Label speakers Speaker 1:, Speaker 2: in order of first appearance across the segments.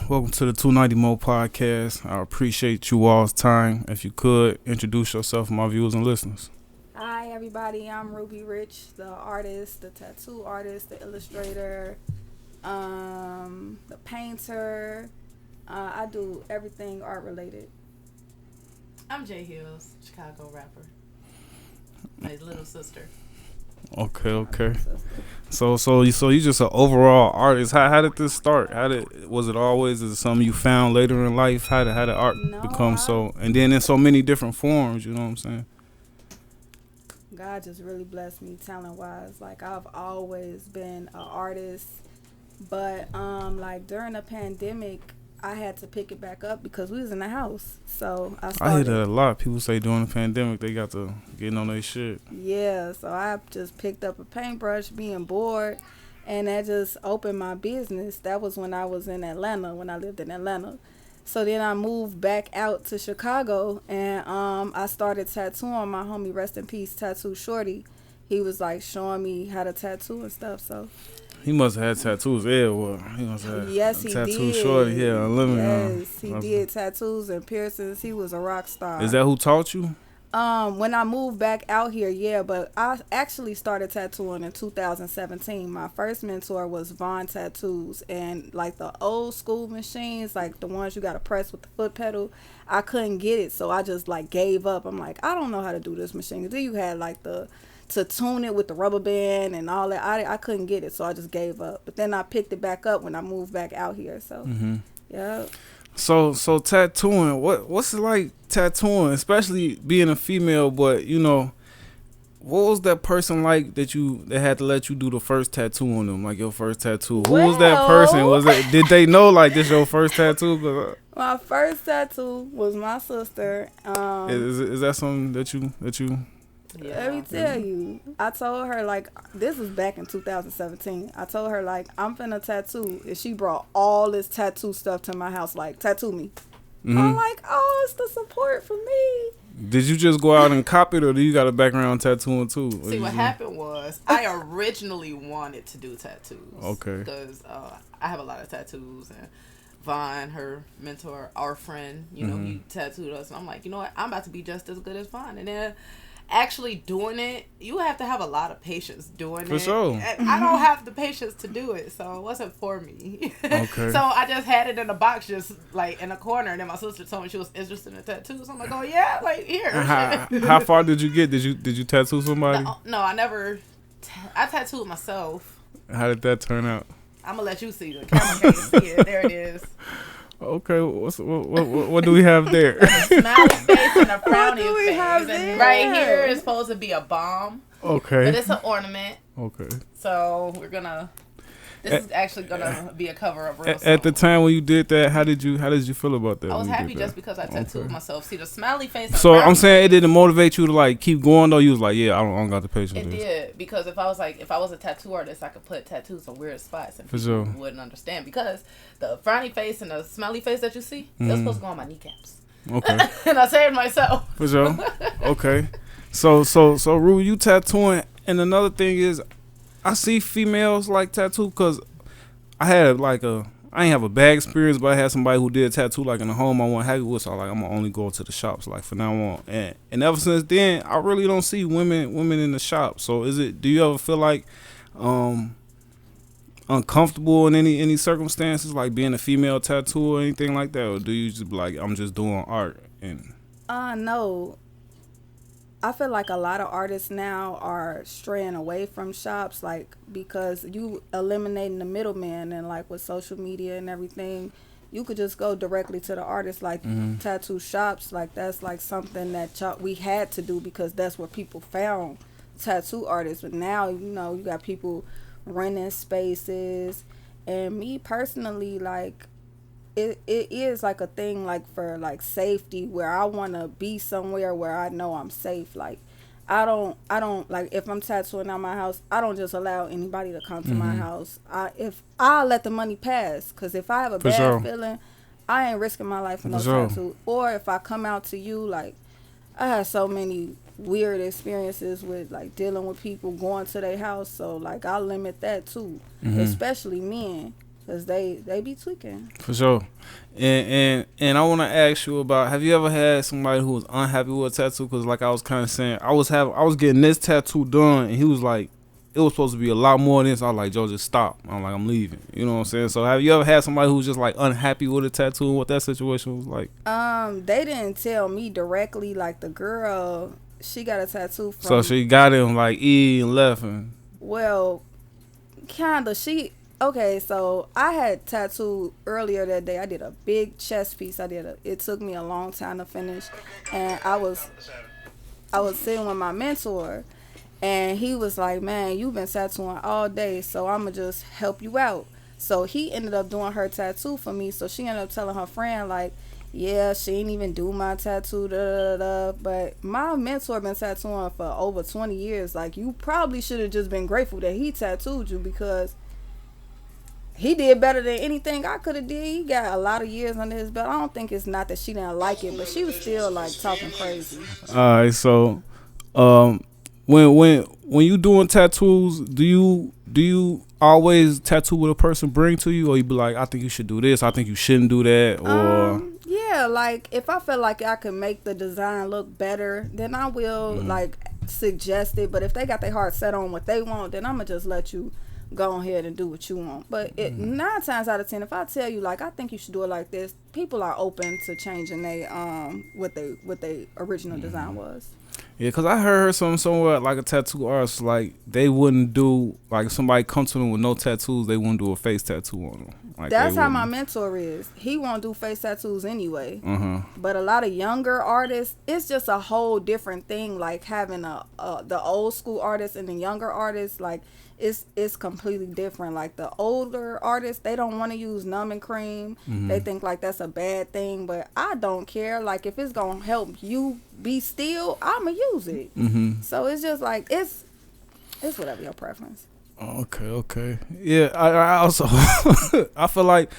Speaker 1: Welcome to the 290 Moe podcast. I appreciate you all's time. If you could, introduce yourself to my viewers and listeners.
Speaker 2: Hi, everybody. I'm RubyRich, the artist, the tattoo artist, the illustrator, the painter. I do everything art related.
Speaker 3: I'm Heelz, Chicago rapper. My little sister.
Speaker 1: Okay. So you just an overall artist. How did this start? Was it always something you found later in life? How did art become so? And then in so many different forms. You know what I'm saying?
Speaker 2: God just really blessed me talent wise. Like I've always been an artist, but like during the pandemic, I had to pick it back up because we was in the house. So I
Speaker 1: hear that a lot. People say during the pandemic they got to get on their shit.
Speaker 2: Yeah, so I just picked up a paintbrush, being bored, and that just opened my business. That was when I was in Atlanta, when I lived in Atlanta. So then I moved back out to Chicago, and I started tattooing. My homie, rest in peace, Tattoo Shorty. He was like showing me how to tattoo and stuff. So
Speaker 1: he must have had tattoos everywhere. He must have tattoo
Speaker 2: did.
Speaker 1: Shorty, yeah, unlimited.
Speaker 2: Yes, he did tattoos and piercings. He was a rock star.
Speaker 1: Is that who taught you?
Speaker 2: When I moved back out here, yeah, but I actually started tattooing in 2017. My first mentor was Vaughn Tattoos, and like the old school machines, like the ones you got to press with the foot pedal, I couldn't get it, so I just like gave up. I'm like, I don't know how to do this machine. Then you had like to tune it with the rubber band and all that. I couldn't get it, so I just gave up. But then I picked it back up when I moved back out here. So, yeah.
Speaker 1: So tattooing, what's it like tattooing, especially being a female? But you know, what was that person like that had to let you do the first tattoo on them, like your first tattoo? Who was that person? Did they know like this your first tattoo?
Speaker 2: My first tattoo was my sister.
Speaker 1: Is that something that you?
Speaker 2: Yeah. Let me tell you, I told her, like, this was back in 2017. I told her, like, I'm finna tattoo. And she brought all this tattoo stuff to my house, like, tattoo me. Mm-hmm. I'm like, oh, it's the support for me.
Speaker 1: Did you just go out and copy it, or do you got a background tattooing too?
Speaker 3: See, what happened was, I originally wanted to do tattoos.
Speaker 1: Okay.
Speaker 3: Because I have a lot of tattoos, and Vaughn, her mentor, our friend, you know, he tattooed us. And I'm like, you know what? I'm about to be just as good as Vaughn. And then actually doing it, you have to have a lot of patience doing it.
Speaker 1: For sure.
Speaker 3: And I don't have the patience to do it, so it wasn't for me.
Speaker 1: Okay.
Speaker 3: So I just had it in a box, just like in a corner, and then my sister told me she was interested in tattoos. I'm like, oh yeah, like here.
Speaker 1: How far did you get? Did you tattoo somebody?
Speaker 3: No, I never. I tattooed myself.
Speaker 1: How did that turn out?
Speaker 3: I'm gonna let you see. The camera can't see it. There it is.
Speaker 1: Okay, what do we have there?
Speaker 3: A smiley face and a frowny face.
Speaker 2: And
Speaker 3: right here is supposed to be a bomb.
Speaker 1: Okay.
Speaker 3: But it's an ornament.
Speaker 1: Okay.
Speaker 3: So we're gonna. This is actually gonna be a cover of real.
Speaker 1: At the time when you did that, how did you feel about that?
Speaker 3: I was happy just because I tattooed myself. See the smiley face. And
Speaker 1: so I'm saying it didn't motivate you to like keep going though. You was like, yeah, I don't got the patience.
Speaker 3: It did, because if I was a tattoo artist, I could put tattoos on weird spots and people wouldn't understand, because the frowny face and the smiley face that you see, they're supposed to go on my kneecaps.
Speaker 1: Okay.
Speaker 3: And I saved myself.
Speaker 1: For sure. Okay. So Rue, you tattooing, and another thing is, I see females like tattoo, because I had I ain't have a bad experience, but I had somebody who did a tattoo like in the home I wasn't happy with, so I'm gonna only go to the shops like from now on. And ever since then, I really don't see women in the shop. So do you ever feel like uncomfortable in any circumstances, like being a female tattooer or anything like that, or do you just be like, I'm just doing art? And
Speaker 2: no. I feel like a lot of artists now are straying away from shops, like, because you eliminating the middleman, and like with social media and everything, you could just go directly to the artist, like tattoo shops. Like that's like something that we had to do because that's where people found tattoo artists. But now, you know, you got people renting spaces, and me personally, like, it is like a thing like for like safety, where I want to be somewhere where I know I'm safe. Like I don't like, if I'm tattooing out my house, I don't just allow anybody to come to my house. I'll let the money pass, because if I have a bad feeling, I ain't risking my life for no tattoo. Or if I come out to you, like, I had so many weird experiences with like dealing with people going to their house, so like I limit that too, especially men. Cause they be tweaking.
Speaker 1: For sure. And I want to ask you about, have you ever had somebody who was unhappy with a tattoo? Because like I was kind of saying, I was getting this tattoo done, and he was like, it was supposed to be a lot more than this. I was like, Joe, just stop. I'm like, I'm leaving. You know what I'm saying? So have you ever had somebody who was just like unhappy with a tattoo and what that situation was like?
Speaker 2: They didn't tell me directly. Like the girl, she got a tattoo from.
Speaker 1: So she got him like E and left him.
Speaker 2: Well, kinda. Okay, so I had tattooed earlier that day. I did a big chest piece. It took me a long time to finish, and I was sitting with my mentor, and he was like, "Man, you've been tattooing all day, so I'ma just help you out." So he ended up doing her tattoo for me. So she ended up telling her friend like, "Yeah, she ain't even do my tattoo, da da da." But my mentor been tattooing for over 20 years. Like, you probably should have just been grateful that he tattooed you, because he did better than anything I could have did. He got a lot of years under his belt. I don't think it's not that she didn't like it, but she was still like talking crazy.
Speaker 1: All right, so when you doing tattoos, do you always tattoo what a person bring to you, or you be like, I think you should do this, I think you shouldn't do that, or
Speaker 2: yeah, like if I feel like I could make the design look better, then I will like suggest it. But if they got their heart set on what they want, then I'ma just let you go ahead and do what you want. But 9 times out of 10, if I tell you like I think you should do it like this, people are open to changing they what they original design was.
Speaker 1: Yeah, cause I heard somewhere like a tattoo artist, like they wouldn't do, like if somebody comes to them with no tattoos, they wouldn't do a face tattoo on them. Like
Speaker 2: that's how my mentor is. He won't do face tattoos anyway. But a lot of younger artists, it's just a whole different thing. Like having the old school artists and the younger artists, like it's completely different. Like the older artists, they don't want to use numbing cream. They think like that's a bad thing, but I don't care. Like if it's gonna help you be still, I'ma use it. So it's just like it's whatever your preference.
Speaker 1: Okay. Yeah, I also I feel like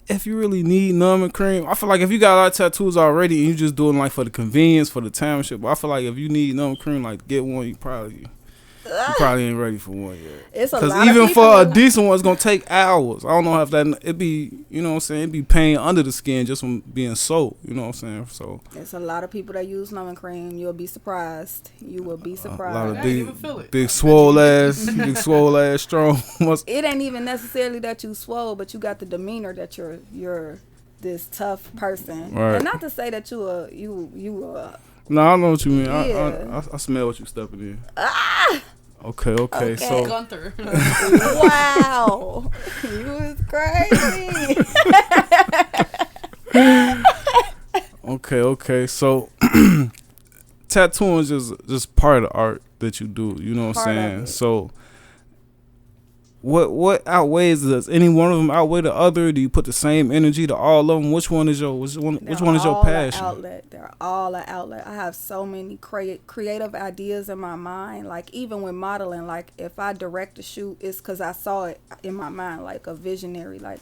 Speaker 1: if you really need numbing cream, I feel like if you got a lot of tattoos already and you just doing like for the convenience, for the time and shit, but I feel like if you need numbing cream, like get one, you probably ain't ready for one yet.
Speaker 2: It's a
Speaker 1: Because
Speaker 2: lot
Speaker 1: even
Speaker 2: of people
Speaker 1: for a decent one, it's gonna take hours. I don't know if it be, you know what I'm saying, it be pain under the skin just from being soaked, you know what I'm saying? So
Speaker 2: it's a lot of people that use numbing cream. You'll be surprised. You will be surprised.
Speaker 1: A lot of big swole ass strong ones.
Speaker 2: It ain't even necessarily that you swole, but you got the demeanor that you're this tough person.
Speaker 1: Right.
Speaker 2: And not to say that you
Speaker 1: No, I know what you mean.
Speaker 2: Yeah.
Speaker 1: I smell what you stepping in. Okay. So
Speaker 3: Gunther.
Speaker 2: Wow, you was crazy.
Speaker 1: okay. So tattooing is just part of the art that you do. You know what I'm saying? So what outweighs this? Any one of them outweigh the other? Do you put the same energy to all of them? Which one is your passion?
Speaker 2: They're all an outlet. I have so many creative ideas in my mind. Like even with modeling, like if I direct a shoot, it's because I saw it in my mind, like a visionary. Like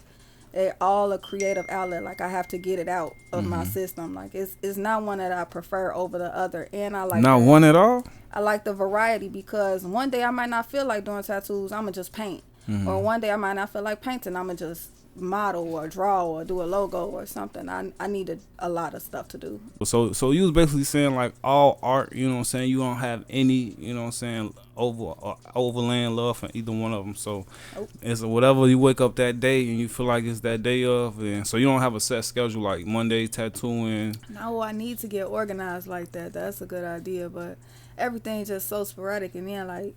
Speaker 2: they're all a creative outlet. Like I have to get it out of my system. Like it's not one that I prefer over the other. And I like
Speaker 1: not one at all.
Speaker 2: I like the variety because one day I might not feel like doing tattoos. I'ma just paint. Or one day I might not feel like painting. I'ma just model or draw or do a logo or something. I needed a lot of stuff to do.
Speaker 1: So you was basically saying like all art, you know what I'm saying, you don't have any, you know what I'm saying, overland love for either one of them. So it's whatever you wake up that day and you feel like it's that day of, and so you don't have a set schedule like Monday tattooing.
Speaker 2: No, I need to get organized like that. That's a good idea, but everything's just so sporadic. And then like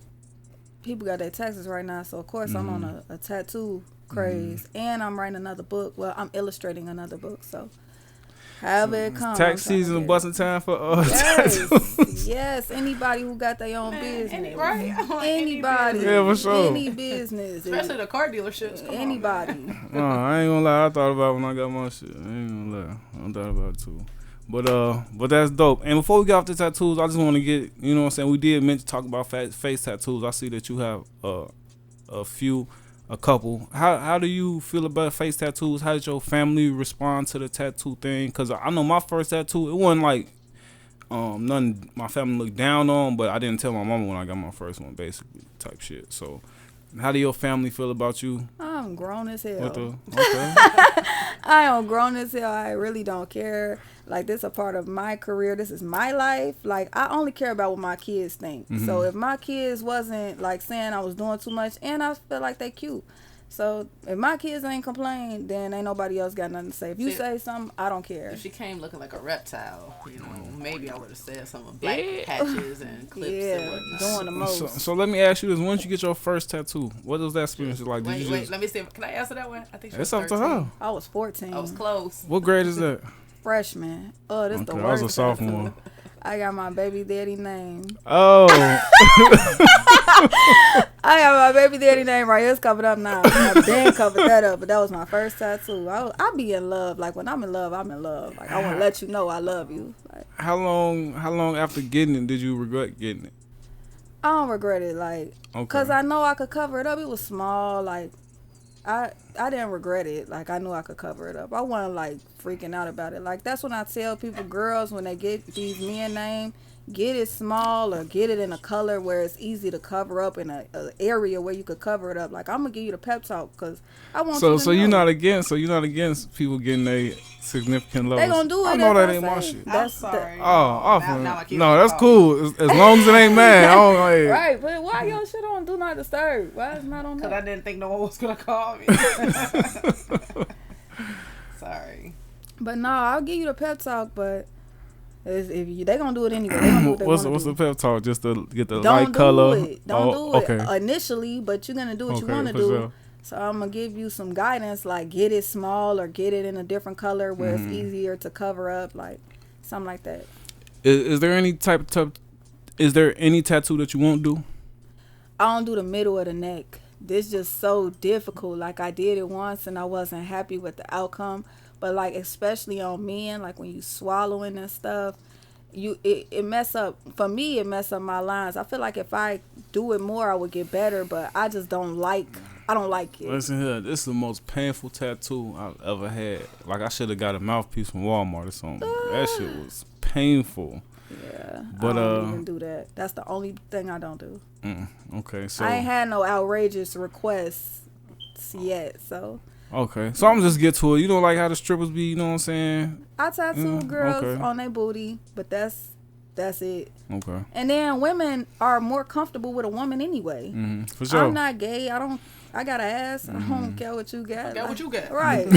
Speaker 2: people got their taxes right now, so of course I'm on a tattoo craze, and I'm writing another book. Well, I'm illustrating another book, so however it comes.
Speaker 1: Tax season, busting time for
Speaker 2: tattoos. Yes, anybody who got their own business. Anybody.
Speaker 1: Yeah, for sure.
Speaker 2: Any business.
Speaker 3: Especially the car dealerships.
Speaker 2: Anybody.
Speaker 1: I ain't gonna lie, I thought about it when I got my shit. I ain't gonna lie, I thought about it too. But that's dope. And before we get off the tattoos, I just want to get, you know what I'm saying, we did mention talk about face tattoos. I see that you have a couple. How do you feel about face tattoos? How did your family respond to the tattoo thing? Because I know my first tattoo, it wasn't like nothing my family looked down on, but I didn't tell my mama when I got my first one, basically, type shit. So How do your family feel about you?
Speaker 2: I'm grown as hell.
Speaker 1: Okay.
Speaker 2: I am grown as hell. I really don't care. Like, this is a part of my career. This is my life. Like, I only care about what my kids think. So if my kids wasn't like saying I was doing too much, and I feel like they cute. So if my kids ain't complain, then ain't nobody else got nothing to say. If you say something, I don't care.
Speaker 3: If she came looking like a reptile, maybe I would have said some black patches and clips and whatnot.
Speaker 2: Doing the most.
Speaker 1: So let me ask you this: once you get your first tattoo, what was that experience like?
Speaker 3: Wait, let me see. Can I answer that one? I think she
Speaker 1: It's
Speaker 3: was
Speaker 1: up to
Speaker 3: 13.
Speaker 1: her.
Speaker 2: I was 14.
Speaker 3: I was close.
Speaker 1: What grade is that?
Speaker 2: Freshman. Oh, this the
Speaker 1: Okay,
Speaker 2: worst.
Speaker 1: I was a sophomore.
Speaker 2: I got my baby daddy name.
Speaker 1: Oh.
Speaker 2: I got my baby daddy name right here. It's covered up now. I've been covered that up, but that was my first tattoo. I be in love. Like, when I'm in love, I'm in love. Like, I want to let you know I love you. Like,
Speaker 1: How long after getting it did you regret getting it?
Speaker 2: I don't regret it. Like, because I know I could cover it up. It was small. Like, I didn't regret it. Like, I knew I could cover it up. I wasn't, like, freaking out about it. Like, that's when I tell people, girls, when they get these men names, get it small or get it in a color where it's easy to cover up in a area where you could cover it up. Like, I'm gonna give you the pep talk because I want you to know.
Speaker 1: So you're not against people getting a significant love.
Speaker 2: They gonna do it.
Speaker 1: I know
Speaker 2: if
Speaker 1: that
Speaker 2: I
Speaker 1: ain't my
Speaker 2: say.
Speaker 1: shit.
Speaker 3: I'm sorry.
Speaker 1: No, that's cool. As long as it ain't mad. I don't like it.
Speaker 2: Right, but why your shit on Do Not Disturb? Why it's not on
Speaker 3: Because
Speaker 2: that?
Speaker 3: I didn't think no one was going to call me. Sorry.
Speaker 2: But no, I'll give you the pep talk, but they gonna do it anyway. They gonna do what they
Speaker 1: What's
Speaker 2: wanna
Speaker 1: the
Speaker 2: do.
Speaker 1: pep talk? Just to get the
Speaker 2: Don't
Speaker 1: light
Speaker 2: do
Speaker 1: color.
Speaker 2: it. Don't do it
Speaker 1: Okay.
Speaker 2: initially, but you're gonna do what you
Speaker 1: Okay,
Speaker 2: want to
Speaker 1: for
Speaker 2: do.
Speaker 1: sure.
Speaker 2: So I'm gonna give you some guidance, like get it small or get it in a different color where it's easier to cover up, like something like that.
Speaker 1: Is there any Is there any tattoo that you won't do?
Speaker 2: I don't do the middle of the neck. This just so difficult. Like, I did it once and I wasn't happy with the outcome. But like, especially on men, like when you swallowing and stuff, it mess up. For me, it mess up my lines. I feel like if I do it more, I would get better. But I just don't like. I don't like it.
Speaker 1: Listen here, this is the most painful tattoo I've ever had. Like, I should have got a mouthpiece from Walmart or something. That shit was painful.
Speaker 2: Yeah,
Speaker 1: But
Speaker 2: I don't even do that. That's the only thing I don't do.
Speaker 1: Okay, so
Speaker 2: I ain't had no outrageous requests yet, so.
Speaker 1: Okay, so I'm just get to it. You know, like how the strippers be, you know what I'm saying?
Speaker 2: I tattoo girls
Speaker 1: okay.
Speaker 2: on their booty, but that's it.
Speaker 1: Okay.
Speaker 2: And then women are more comfortable with a woman anyway.
Speaker 1: For sure.
Speaker 2: I'm not gay. I got an ass. I don't care what you got.
Speaker 3: I got what you got.
Speaker 2: Right.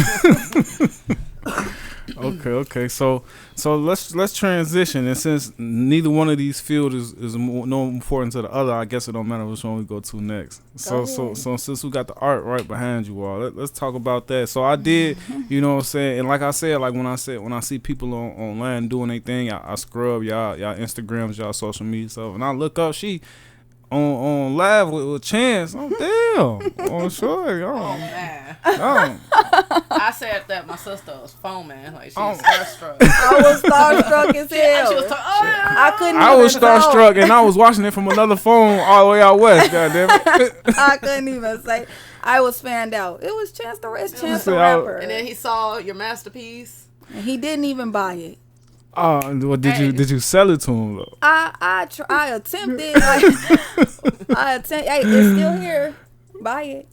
Speaker 1: Okay. So let's transition. And since neither one of these fields is no important to the other, I guess it don't matter which one we go to next. So since we got the art right behind you all, let's talk about that. So I did, you know what I'm saying, and like I said, like when I see people online doing their thing, I scrub y'all Instagrams, y'all social media stuff, and I look up she on live with Chance. Oh damn! Oh sure.
Speaker 3: Oh man.
Speaker 1: Oh.
Speaker 3: I said that my sister was foaming, like she was starstruck.
Speaker 2: I was starstruck as hell.
Speaker 3: She was
Speaker 2: I couldn't.
Speaker 1: I was
Speaker 2: even talk.
Speaker 1: starstruck and I was watching it from another phone all the way out west. Goddamn it!
Speaker 2: I couldn't even say. I was fanned out. It was Chance the
Speaker 1: See,
Speaker 2: rapper,
Speaker 3: And then he saw your masterpiece.
Speaker 2: and he didn't even buy it.
Speaker 1: Well, did you sell it to him though?
Speaker 2: I attempted. Like, Hey, it's still here. Buy it.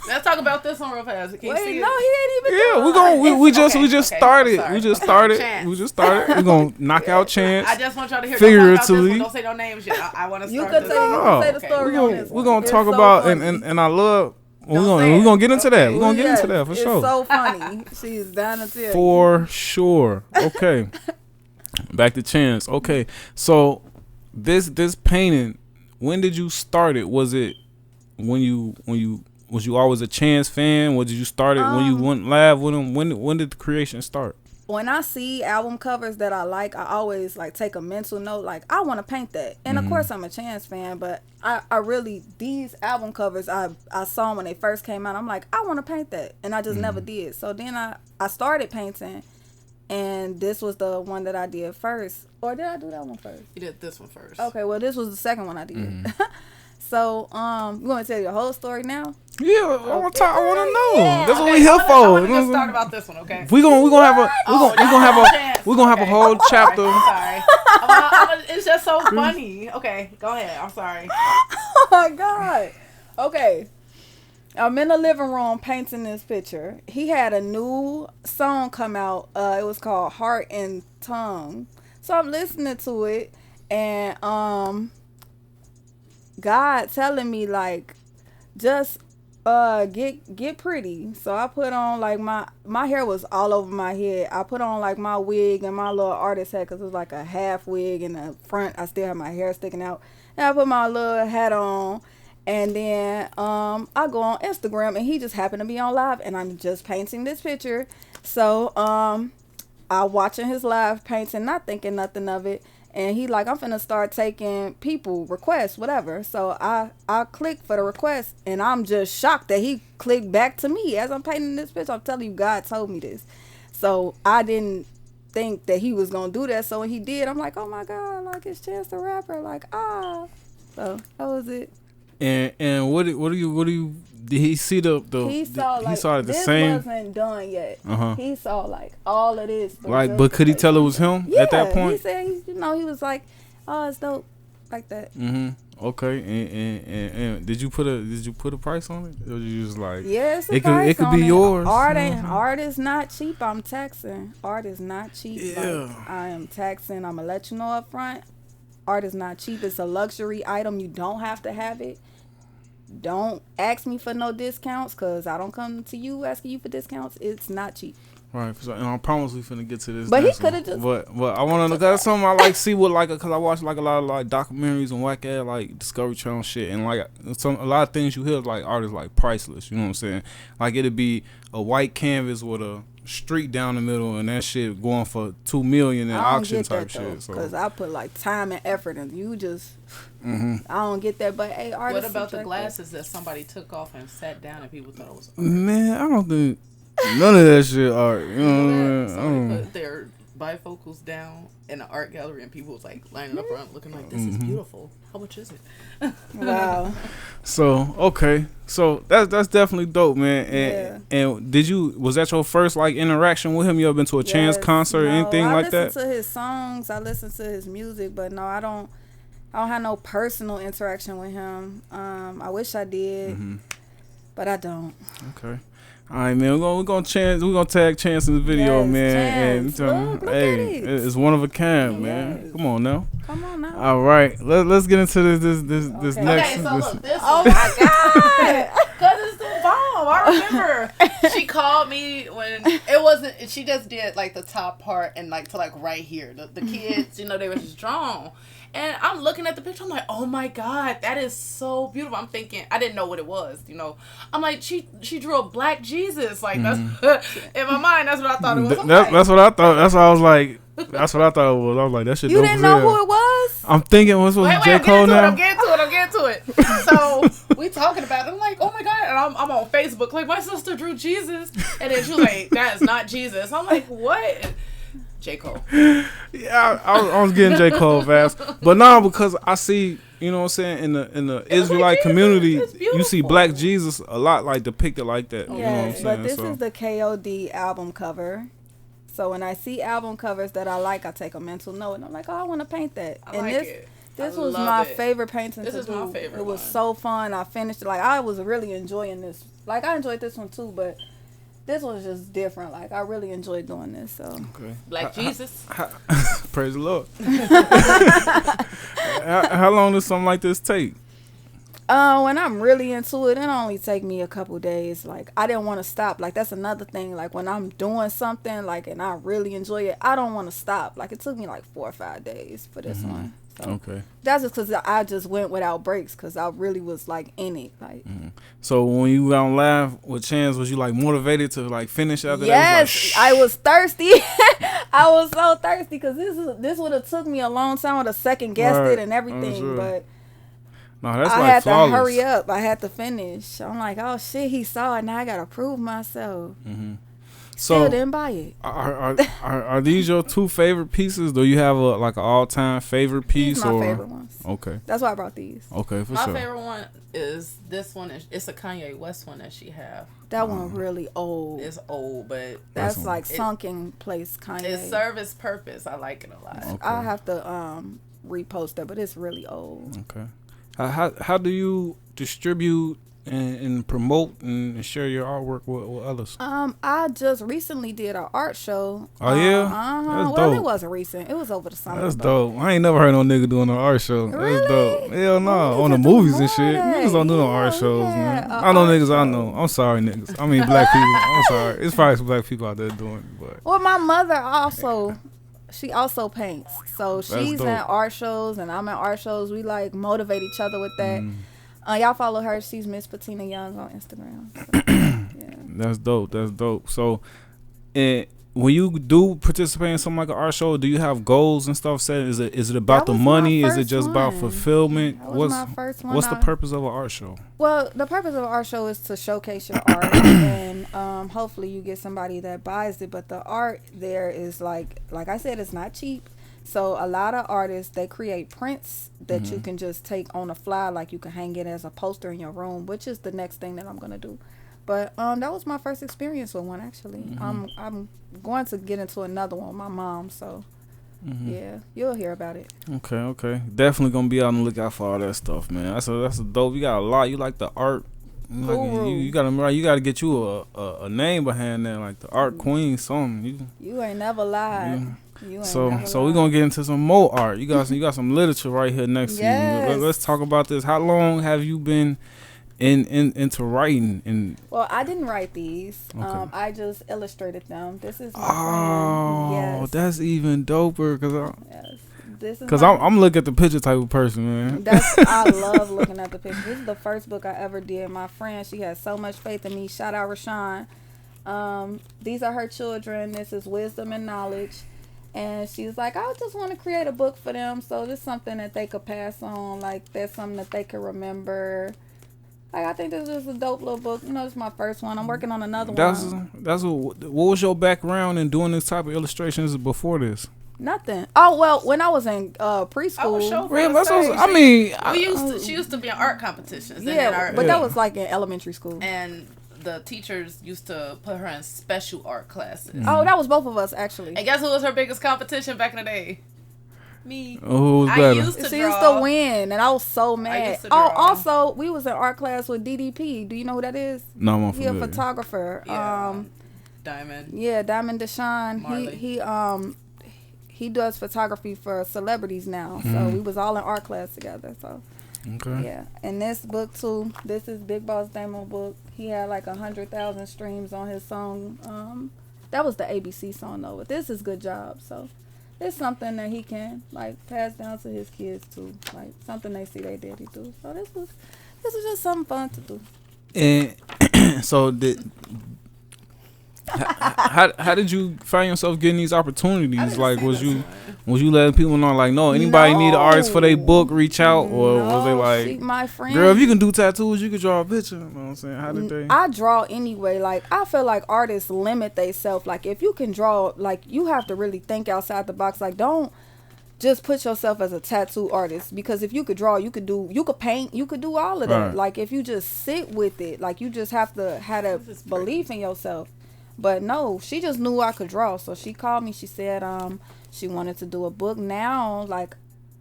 Speaker 3: Let's talk about this one real fast. Can you
Speaker 2: Wait,
Speaker 3: see
Speaker 2: no,
Speaker 3: it?
Speaker 2: he ain't even.
Speaker 1: Yeah, we just
Speaker 3: Okay,
Speaker 1: started.
Speaker 3: sorry.
Speaker 1: We just started.
Speaker 3: Chance.
Speaker 1: We just started. We're gonna knock out Chance.
Speaker 3: I just want y'all to hear.
Speaker 1: Figuratively.
Speaker 3: Don't say no names yet. I want to
Speaker 2: You
Speaker 3: start
Speaker 2: could
Speaker 3: this.
Speaker 2: say the story on this.
Speaker 1: We're gonna
Speaker 2: It's
Speaker 1: talk
Speaker 2: so
Speaker 1: about
Speaker 2: funny.
Speaker 1: and I love. We're
Speaker 3: say
Speaker 1: gonna
Speaker 3: it.
Speaker 1: get into that. We're gonna get
Speaker 2: Yes,
Speaker 1: into that for sure.
Speaker 2: It's so funny. She's down to tell.
Speaker 1: For sure. Okay. Back to Chance. Okay. So this painting, when did you start it? Was it when you was you always a Chance fan? Or did you start it when you went live with him? When did the creation start?
Speaker 2: When I see album covers that I like, I always like take a mental note, like I want to paint that. And of course I'm a Chance fan, but I really, these album covers I saw when they first came out, I'm like, I want to paint that, and I just never did. So then I started painting, and this was the one that I did first. Or did I do that one first?
Speaker 3: You did this one first.
Speaker 2: Okay, well this was the second one I did. So you want to tell your whole story now?
Speaker 1: Yeah, I want to know.
Speaker 2: Yeah.
Speaker 1: That's what
Speaker 3: Okay,
Speaker 1: we here
Speaker 3: I
Speaker 1: for.
Speaker 3: want to just start about this one, okay?
Speaker 1: We're gonna have a whole
Speaker 3: I'm
Speaker 1: chapter.
Speaker 3: sorry. It's just so funny. Okay, go ahead. I'm sorry.
Speaker 2: Oh my God. Okay. I'm in the living room painting this picture. He had a new song come out. It was called Heart and Tongue. So I'm listening to it, and God telling me like, just get pretty. So I put on like my hair was all over my head. I put on like my wig and my little artist hat because it was like a half wig in the front. I still have my hair sticking out. And I put my little hat on. And then I go on Instagram, and he just happened to be on live, and I'm just painting this picture. So I watching his live painting, not thinking nothing of it. And he like, I'm finna start taking people requests, whatever. So I click for the request, and I'm just shocked that he clicked back to me as I'm painting this picture. I'm telling you, God told me this. So I didn't think that he was gonna do that. So when he did, I'm like, oh my God, like it's Chance the Rapper, like So that was it.
Speaker 1: And what do you did he see the
Speaker 2: he saw like
Speaker 1: he saw it the
Speaker 2: this
Speaker 1: same?
Speaker 2: wasn't done yet. He saw like all of this.
Speaker 1: Like, but could he tell it was him at that point?
Speaker 2: He said, he was like, oh, it's dope, like that.
Speaker 1: Okay. And did you put a price on it? Or you just like,
Speaker 2: yeah, it's a
Speaker 1: it
Speaker 2: price
Speaker 1: could
Speaker 2: on
Speaker 1: be
Speaker 2: it.
Speaker 1: yours.
Speaker 2: Art is not cheap. I'm taxing. Art is not cheap.
Speaker 1: Yeah.
Speaker 2: Like, I am taxing. I'm gonna let you know up front. Art is not cheap. It's a luxury item. You don't have to have it. Don't ask me for no discounts, because I don't come to you asking you for discounts. It's not cheap.
Speaker 1: Right, so, and I promise we finna get to this.
Speaker 2: But he could have just.
Speaker 1: But I want to. That's something I like see with like, cause I watch like a lot of like documentaries and whack ass like Discovery Channel shit, and like a lot of things you hear like art is like priceless. You know what I'm saying? Like it'd be a white canvas with a street down the middle, and that shit going for $2 million in auction type shit. So
Speaker 2: because I put like time and effort, and you just. I don't get that, but hey, artists.
Speaker 3: What about the glasses that somebody took off and sat down and people thought it was art?
Speaker 1: Man, I don't think none of that shit art. You know what I mean?
Speaker 3: Somebody put their bifocals down in an art gallery, and people was like lining up around looking like, this is beautiful. How much is it?
Speaker 2: Wow.
Speaker 1: So okay, so that's definitely dope, man. And was that your first like interaction with him? You ever been to a Chance concert or anything like that?
Speaker 2: I listen to his songs. I listen to his music, but no, I don't have no personal interaction with him. I wish I did, but I don't.
Speaker 1: Okay. All right, man. We're gonna tag Chance in the video, man.
Speaker 2: Chance.
Speaker 1: And
Speaker 2: Look
Speaker 1: hey,
Speaker 2: at it.
Speaker 1: It's one of a kind, man.
Speaker 2: Yes.
Speaker 1: Come on now.
Speaker 2: Come on now.
Speaker 1: All right, let's get into this next.
Speaker 3: Okay, so look, this
Speaker 2: Oh
Speaker 3: one.
Speaker 2: my God.
Speaker 3: Because it's the bomb. I remember she called me when it wasn't, she just did like the top part and like to like right here. The kids, they were just drawn. And I'm looking at the picture. I'm like, oh my God, that is so beautiful. I'm thinking, I didn't know what it was, I'm like, she drew a black Jesus. Like, that's in my mind, that's what I thought it was.
Speaker 1: That's what I thought. That's what I was like. That's what I thought it was. I was like, that shit.
Speaker 2: You didn't know who it was?
Speaker 1: I'm thinking, what's J. Cole now?
Speaker 3: I'm getting to it. So we talking about it. I'm like, oh my God. And I'm on Facebook. Like, my sister drew Jesus. And then she was like, that is not Jesus. I'm like, what? J. Cole.
Speaker 1: Yeah, I was getting J. Cole fast. But no, because I see, you know what I'm saying, in the Israelite community, you see Black Jesus a lot like depicted like that. You know what I'm saying?
Speaker 2: But this is the KOD album cover. So when I see album covers that I like, I take a mental note, and I'm like, oh, I want to paint that. This was my favorite painting to do. This is my favorite. It was so fun. I finished it. Like, I was really enjoying this. Like, I enjoyed this one too, but this was just different. Like, I really enjoyed doing this. So
Speaker 1: okay.
Speaker 3: Black Jesus.
Speaker 1: Praise the Lord. How long does something like this take?
Speaker 2: When I'm really into it only take me a couple days. Like, I didn't want to stop. Like, that's another thing. Like, when I'm doing something, like, and I really enjoy it, I don't want to stop. Like, it took me like 4 or 5 days for this one. So
Speaker 1: okay.
Speaker 2: That's just because I just went without breaks because I really was like in it. Like.
Speaker 1: So when you got on live with Chance, was you like motivated to like finish after that?
Speaker 2: Yes, I was thirsty. I was so thirsty because this would have took me a long time to second guess it and everything, but.
Speaker 1: No, that's
Speaker 2: I
Speaker 1: like
Speaker 2: had
Speaker 1: flawless.
Speaker 2: to hurry up. I had to finish. I'm like, oh shit, he saw it. Now I gotta prove myself.
Speaker 1: So
Speaker 2: Still didn't buy it.
Speaker 1: Are these your 2 favorite pieces? Do you have an all-time favorite piece?
Speaker 2: These my favorite ones.
Speaker 1: Okay.
Speaker 2: That's why I brought these.
Speaker 1: Okay, for
Speaker 3: my
Speaker 1: sure.
Speaker 3: My favorite one is this one. It's a Kanye West one that she have.
Speaker 2: That one really old.
Speaker 3: It's old, but
Speaker 2: that's like sunken place Kanye.
Speaker 3: It serves its purpose. I like it a lot.
Speaker 2: Okay. I'll have to repost that, but it's really old.
Speaker 1: Okay. How do you distribute and promote and share your artwork with others?
Speaker 2: I just recently did an art show.
Speaker 1: Oh yeah,
Speaker 2: That's
Speaker 1: dope.
Speaker 2: it wasn't recent. It was over the summer.
Speaker 1: That's dope. I ain't never heard no nigga doing an art show.
Speaker 2: Really?
Speaker 1: That's dope. Hell no,
Speaker 2: Well,
Speaker 1: on the
Speaker 2: niggas do
Speaker 1: movies and
Speaker 2: more
Speaker 1: shit.
Speaker 2: of that.
Speaker 1: Niggas don't do no art
Speaker 2: Yeah,
Speaker 1: shows,
Speaker 2: yeah,
Speaker 1: man.
Speaker 2: a
Speaker 1: I know
Speaker 2: art
Speaker 1: niggas I
Speaker 2: show.
Speaker 1: know. I'm sorry, niggas. I mean black people. I'm sorry. It's probably some black people out there doing it, but
Speaker 2: Well, my mother she also paints. So she's
Speaker 1: dope.
Speaker 2: in art shows and I'm in art shows. We like motivate each other with that. Y'all follow her. She's Miss Patina Young on Instagram. So, yeah.
Speaker 1: That's dope. That's dope. So, when you do participate in something like an art show, do you have goals and stuff set? Is it about
Speaker 2: That
Speaker 1: the
Speaker 2: was
Speaker 1: money?
Speaker 2: my
Speaker 1: Is it
Speaker 2: first
Speaker 1: just about
Speaker 2: one.
Speaker 1: fulfillment?
Speaker 2: That was my first one.
Speaker 1: What's the purpose of an art show?
Speaker 2: Well, the purpose of our show is to showcase your art, and hopefully you get somebody that buys it. But the art there is like I said, it's not cheap. So a lot of artists, they create prints that you can just take on the fly, like you can hang it as a poster in your room, which is the next thing that I'm gonna do. But that was my first experience with one actually. I'm going to get into another one with my mom, so. Yeah, you'll hear about it.
Speaker 1: Okay. Definitely gonna be on the lookout for all that stuff, man. That's a dope. You got a lot. You like the art. You gotta get you a name behind that, like the art queen something.
Speaker 2: You ain't never lied.
Speaker 1: So we're gonna get into some more art. You got some literature right here next to you. Let's talk about this. How long have you been into writing? And
Speaker 2: well, I didn't write these.
Speaker 1: Okay.
Speaker 2: I just illustrated them. This is my friend. Yes.
Speaker 1: That's even doper
Speaker 2: Yes. This is
Speaker 1: because I'm looking at the picture type of person, man.
Speaker 2: I love looking at the picture. This is the first book I ever did. My friend, she has so much faith in me. Shout out Rashawn. These are her children. This is wisdom and knowledge. And she's like, I just want to create a book for them. So this is something that they could pass on. Like, there's something that they could remember. Like, I think this is a dope little book. You know, this is my first one. I'm working on another one. What
Speaker 1: was your background in doing this type of illustrations before this?
Speaker 2: Nothing. Oh, well, when I was in preschool.
Speaker 3: She used to be in art competitions.
Speaker 2: Yeah, but that was like in elementary school.
Speaker 3: And the teachers used to put her in special art classes.
Speaker 2: Oh, that was both of us, actually.
Speaker 3: And guess who was her biggest competition back in the day? Me.
Speaker 1: Oh, who was better?
Speaker 2: She used to win, and I was so mad. Oh, also, we was in art class with DDP. Do you know who that is?
Speaker 1: No, I'm not familiar.
Speaker 2: He a photographer.
Speaker 3: Yeah. Diamond.
Speaker 2: Yeah, Diamond Deshawn.
Speaker 3: Marley.
Speaker 2: He does photography for celebrities now. So we was all in art class together. So
Speaker 1: okay.
Speaker 2: Yeah, and this book too. This is Big Boss Damo book. He had like 100,000 streams on his song. That was the ABC song though. But this is Good Job. So it's something that he can like pass down to his kids too. Like something they see their daddy do. So this was just something fun to do.
Speaker 1: And so how did you find yourself getting these opportunities? Like, was you letting people know, like, no, anybody need an artist for their book, reach out, or was they like,
Speaker 2: my friend,
Speaker 1: girl, if you can do tattoos, you can draw a picture? You know what I'm saying? How did they?
Speaker 2: I draw anyway. Like, I feel like artists limit themselves. Like, if you can draw, like, you have to really think outside the box. Like, don't just put yourself as a tattoo artist, because if you could draw, you could paint, you could do all of that.
Speaker 1: Right.
Speaker 2: Like, if you just sit with it, like, you just have to have that belief in yourself. But no, she just knew I could draw. So she called me. She said she wanted to do a book. Now, like,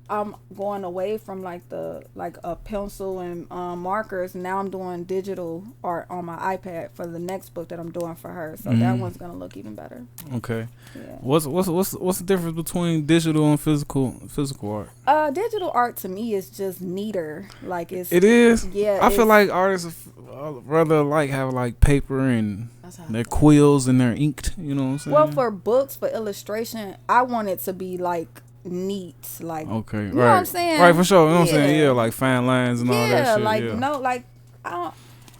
Speaker 2: I'm going away from like a pencil and markers. Now I'm doing digital art on my iPad for the next book that I'm doing for her. So that one's gonna look even better.
Speaker 1: Okay.
Speaker 2: Yeah.
Speaker 1: What's the difference between digital and physical art?
Speaker 2: Digital art to me is just neater. Like it
Speaker 1: is.
Speaker 2: Yeah.
Speaker 1: I feel like artists rather like have like paper and their quills and they're inked. You know what I'm saying?
Speaker 2: Well, for books, for illustration, I want it to be like neat, like,
Speaker 1: okay,
Speaker 2: you know what I'm saying?
Speaker 1: Right, for sure. You know what I'm saying? Yeah, like fine lines and all that shit.
Speaker 2: Like,
Speaker 1: yeah.
Speaker 2: no, like, I don't,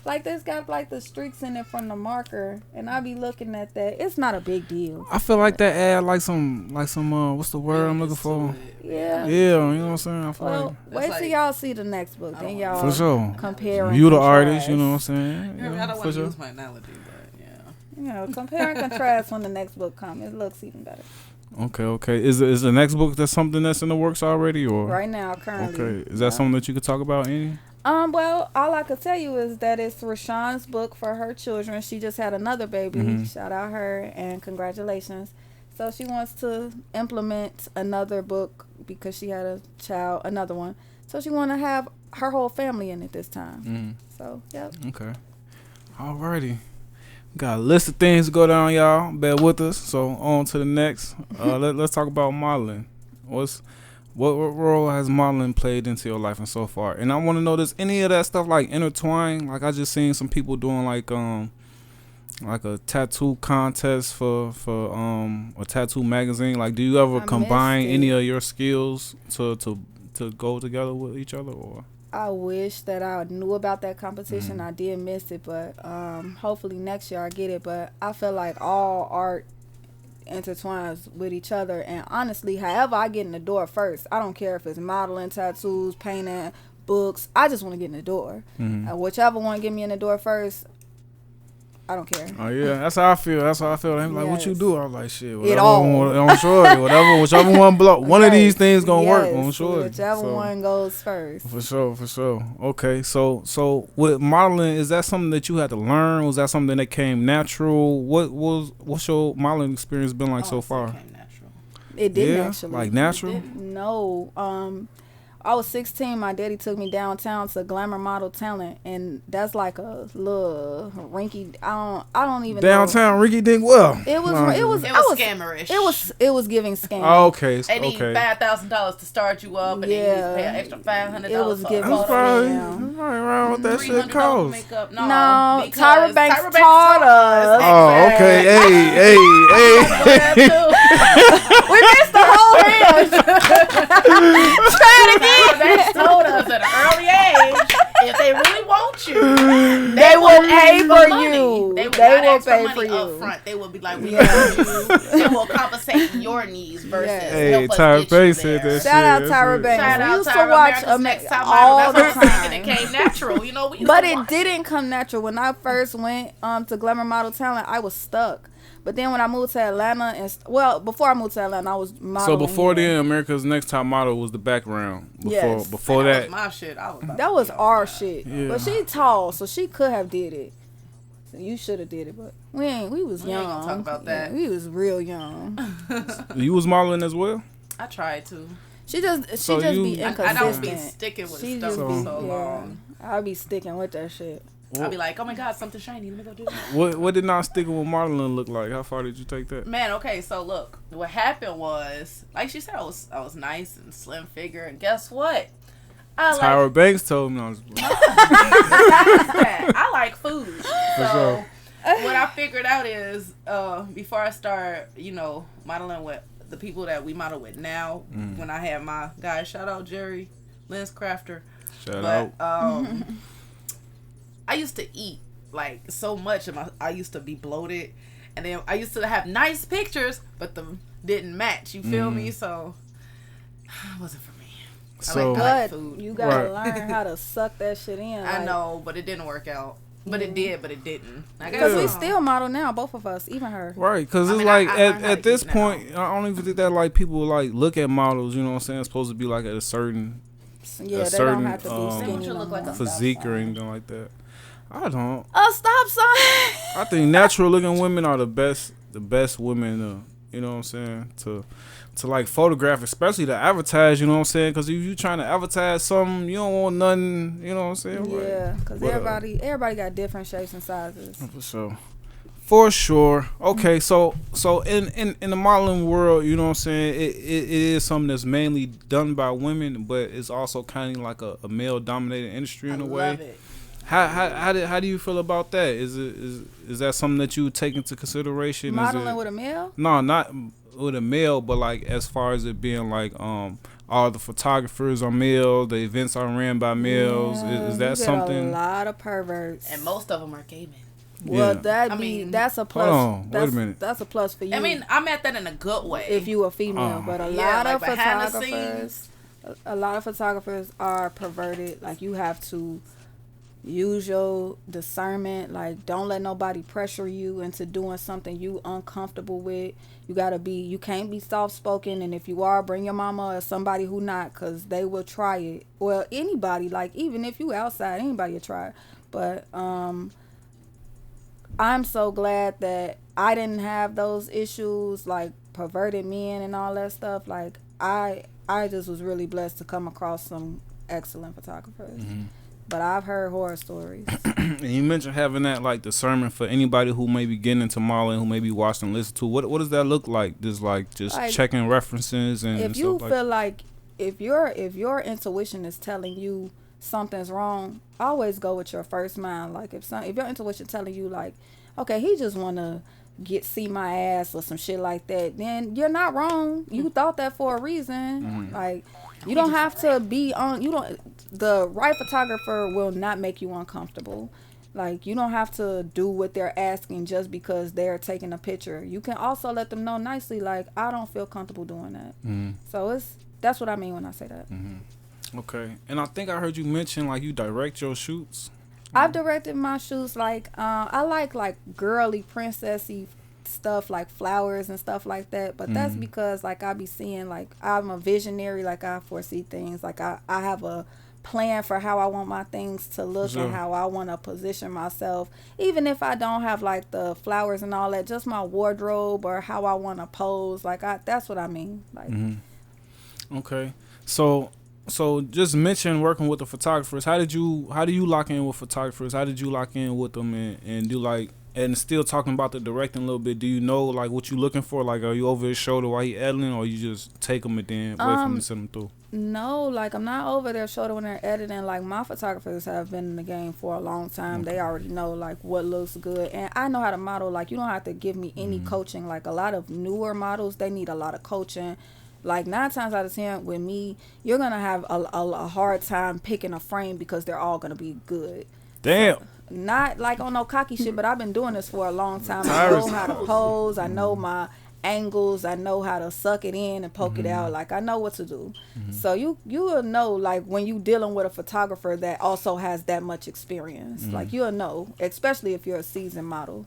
Speaker 2: like, there's got like the streaks in it from the marker, and I be looking at that. It's not a big deal.
Speaker 1: I feel like that add like some what's the word I'm looking for?
Speaker 2: Yeah,
Speaker 1: you know what I'm saying? I feel
Speaker 2: well, wait till y'all see the next book, then y'all
Speaker 1: for sure
Speaker 2: compare.
Speaker 1: You the artist, you know what I'm saying?
Speaker 3: I don't want to use my analogy, but yeah.
Speaker 2: You know, compare and contrast when the next book comes. It looks even better.
Speaker 1: Okay. Is the next book that's something that's in the works already, or
Speaker 2: right now, currently?
Speaker 1: Okay, is that something that you could talk about? Any?
Speaker 2: Well, all I could tell you is that it's Rashawn's book for her children. She just had another baby. Shout out her and congratulations. So she wants to implement another book because she had another one. So she want to have her whole family in it this time. So, yep.
Speaker 1: Okay. Alrighty. Got a list of things to go down, y'all. Bear with us. So on to the next. Let's talk about modeling. What role has modeling played into your life and so far? And I want to know, does any of that stuff like intertwine? Like I just seen some people doing like a tattoo contest for a tattoo magazine. Like, do you ever combine any of your skills to go together with each other, or?
Speaker 2: I wish that I knew about that competition. I did miss it, but hopefully next year I get it. But I feel like all art intertwines with each other, and honestly, however I get in the door first, I don't care if it's modeling, tattoos, painting, books. I just want to get in the door. Whichever one get me in the door first, I don't care.
Speaker 1: Oh yeah, that's how I feel. I'm like, what you do? I was like, shit.
Speaker 2: It all.
Speaker 1: I'm sure. Whichever one blow. One of these things gonna work. I'm sure.
Speaker 2: Whichever one goes first.
Speaker 1: For sure. Okay, so with modeling, is that something that you had to learn? Was that something that came natural? What's your modeling experience been like so far?
Speaker 3: It came natural.
Speaker 2: It didn't actually.
Speaker 1: Like natural?
Speaker 2: No. I was 16. My daddy took me downtown to Glamour Model Talent, and that's like a little rinky. I don't even
Speaker 1: downtown rinky dink. Well,
Speaker 2: it was
Speaker 3: scammerish.
Speaker 2: It was giving scam.
Speaker 1: Oh, okay.
Speaker 3: They need $5,000 to start you up, and then you pay an extra $500.
Speaker 2: It was giving
Speaker 1: scam. Around what that shit costs.
Speaker 2: No, Tyra Banks taught us.
Speaker 1: Oh, okay. Hey.
Speaker 2: We missed the whole hand. Try it again.
Speaker 3: They told us at an early age, if they really want you,
Speaker 2: they will pay for you.
Speaker 3: They
Speaker 2: will pay for you
Speaker 3: up front. They will be like, we want you. They will compensate your needs versus help us
Speaker 1: Tyra
Speaker 3: get
Speaker 1: Banks
Speaker 3: you there.
Speaker 1: said that
Speaker 2: Shout out
Speaker 1: shit.
Speaker 2: Tyra Banks.
Speaker 3: Shout out
Speaker 2: We used
Speaker 3: Tyra,
Speaker 2: to watch
Speaker 3: America's Next Top
Speaker 2: all
Speaker 3: Model.
Speaker 2: the
Speaker 3: That's what I'm
Speaker 2: time.
Speaker 3: thinking. It came natural. You know,
Speaker 2: But it didn't come natural. When I first went to Glamour Model Talent, I was stuck. But then when I moved to Atlanta, before I moved to Atlanta, I was modeling.
Speaker 1: So before then, America's Next Top Model was the background. Before
Speaker 3: that was my shit.
Speaker 2: That was our shit.
Speaker 1: Yeah.
Speaker 2: But she tall, so she could have did it. So you should have did it, but we was young.
Speaker 3: Ain't gonna talk about that.
Speaker 2: Yeah, we was real young.
Speaker 1: You was modeling as well?
Speaker 3: I tried to.
Speaker 2: She just be inconsistent.
Speaker 3: I don't be sticking with stuff for so long.
Speaker 2: I'll be sticking with that shit.
Speaker 3: I'll be like, oh my god, something shiny. Let me go do that.
Speaker 1: What did not sticking with modeling look like? How far did you take that?
Speaker 3: Man, okay, so look, what happened was, like she said, I was nice and slim figure, and guess what?
Speaker 1: Tyra Banks told me I was.
Speaker 3: I like food. So what I figured out is, before I start, modeling with the people that we model with now, when I had my guys, shout out Jerry, Lens Crafter.
Speaker 1: Shout out.
Speaker 3: I used to eat like so much, and I used to be bloated, and then I used to have nice pictures, but them didn't match. You feel me? So it wasn't for me.
Speaker 1: So,
Speaker 3: I like food.
Speaker 2: You gotta learn how to suck that shit in.
Speaker 3: I know, but it didn't work out. But it did, but it didn't.
Speaker 2: Because we still model now, both of us, even her.
Speaker 1: Right, because it's like at this point, I don't even think that like people like look at models. You know what I'm saying? It's supposed to be like at a certain,
Speaker 2: they don't have to be skinny.
Speaker 3: Look like a
Speaker 1: physique or anything like that. I don't.
Speaker 2: A stop sign.
Speaker 1: I think natural looking women are the best women. You know what I'm saying? To like photograph, especially to advertise. You know what I'm saying? Because if you trying to advertise something, you don't want nothing. You know what I'm saying?
Speaker 2: Yeah, because everybody got different shapes and sizes.
Speaker 1: For sure. Okay, so in the modeling world, you know what I'm saying? It is something that's mainly done by women, but it's also kind of like a male dominated industry in a way.
Speaker 3: Love it.
Speaker 1: How do you feel about that? Is that something that you take into consideration?
Speaker 2: Modeling with a male?
Speaker 1: No, not with a male, but like as far as it being like all the photographers are male, the events are ran by males. Is that something?
Speaker 2: A lot of perverts,
Speaker 3: and most of them are gay men.
Speaker 2: Well, that's a plus.
Speaker 1: Hold on, wait a minute.
Speaker 2: That's a plus for you.
Speaker 3: I mean, I meant that in a good way.
Speaker 2: If you a female, but a lot of photographers are perverted. Like, you have to use your discernment. Like, don't let nobody pressure you into doing something you uncomfortable with. You can't be soft spoken, and if you are, bring your mama or somebody who not, because they will try it. Well, anybody, like, even if you outside, anybody will try it. But I'm so glad that I didn't have those issues, like perverted men and all that stuff. Like, I just was really blessed to come across some excellent photographers. but I've heard horror stories.
Speaker 1: And you mentioned having that like discernment for anybody who may be getting into modeling, who may be watching and listen to. What does that look like? Just checking references and
Speaker 2: if you
Speaker 1: stuff
Speaker 2: feel like if your intuition is telling you something's wrong, always go with your first mind. Like if your intuition telling you like, okay, he just wanna see my ass or some shit like that, then you're not wrong. You thought that for a reason. Like you don't have to be on. The right photographer will not make you uncomfortable. Like you don't have to do what they're asking just because they're taking a picture. You can also let them know nicely, like I don't feel comfortable doing that. So that's what I mean when I say that.
Speaker 1: Okay, and I think I heard you mention like you direct your shoots.
Speaker 2: I've directed my shoots. Like I like girly princessy stuff, like flowers and stuff like that, but that's because like I be seeing, like I'm a visionary, like I foresee things, like I have a plan for how I want my things to look and how I want to position myself, even if I don't have like the flowers and all that, just my wardrobe or how I want to pose. Like that's what I mean. Like
Speaker 1: Okay, so just mention working with the photographers. How do you lock in with photographers? How did you lock in with them and do like, and still talking about the directing a little bit, do you know like what you looking for? Like are you over his shoulder while he editing, or you just take them and then wait for him to send them through?
Speaker 2: No, like I'm not over their shoulder when they're editing. Like my photographers have been in the game for a long time. They already know like what looks good, and I know how to model. Like you don't have to give me any coaching. Like a lot of newer models, they need a lot of coaching. Like 9 times out of 10 with me, you're gonna have a hard time picking a frame because they're all gonna be good.
Speaker 1: Damn.
Speaker 2: So, not like on no cocky shit, but I've been doing this for a long time. I know how to pose. I know my angles. I know how to suck it in and poke it out. Like I know what to do. So you will know like when you dealing with a photographer that also has that much experience. Like you'll know, especially if you're a seasoned model.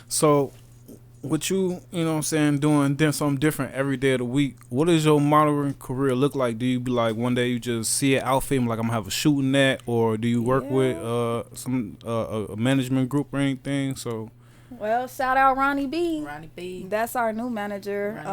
Speaker 1: So with you know what I'm saying, doing something different every day of the week, what does your modeling career look like? Do you be like one day you just see an outfit and like I'm gonna have a shooting that, or do you work with some a management group or anything? So
Speaker 2: well, shout out Ronnie B. That's our new manager.